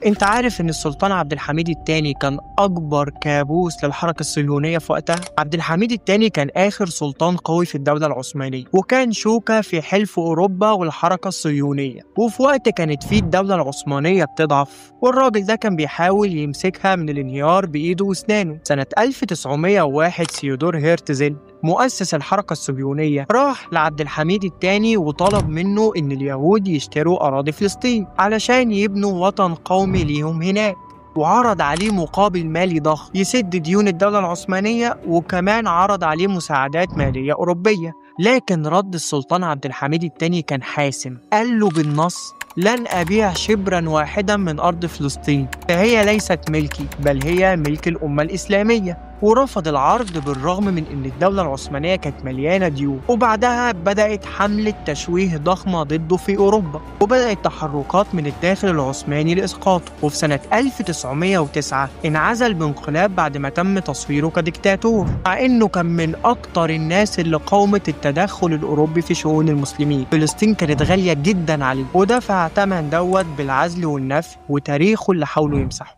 انت عارف ان السلطان عبد الحميد الثاني كان اكبر كابوس للحركة الصهيونية في وقتها. عبد الحميد الثاني كان اخر سلطان قوي في الدولة العثمانية، وكان شوكة في حلف اوروبا والحركة الصهيونية، وفي وقت كانت فيه الدولة العثمانية بتضعف، والراجل ده كان بيحاول يمسكها من الانهيار بايده واسنانه. سنة 1901 سيودور هيرتزل مؤسس الحركة الصهيونية راح لعبد الحميد الثاني وطلب منه إن اليهود يشتروا أراضي فلسطين علشان يبنوا وطن قومي ليهم هناك، وعرض عليه مقابل مالي ضخم يسد ديون الدولة العثمانية، وكمان عرض عليه مساعدات مالية أوروبية. لكن رد السلطان عبد الحميد الثاني كان حاسم، قال له بالنص: لن أبيع شبرا واحدا من أرض فلسطين، فهي ليست ملكي بل هي ملك الأمة الإسلامية. ورفض العرض بالرغم من أن الدولة العثمانية كانت مليانة ديون. وبعدها بدأت حملة تشويه ضخمة ضده في أوروبا، وبدأت تحركات من الداخل العثماني لإسقاطه. وفي سنة 1909 انعزل بانقلاب بعد ما تم تصويره كديكتاتور، مع أنه كان من أكتر الناس اللي قاومت التدخل الأوروبي في شؤون المسلمين. فلسطين كانت غالية جدا عليه، ودفع ثمن دوت بالعزل والنفي، وتاريخه اللي حاولوا يمسحه.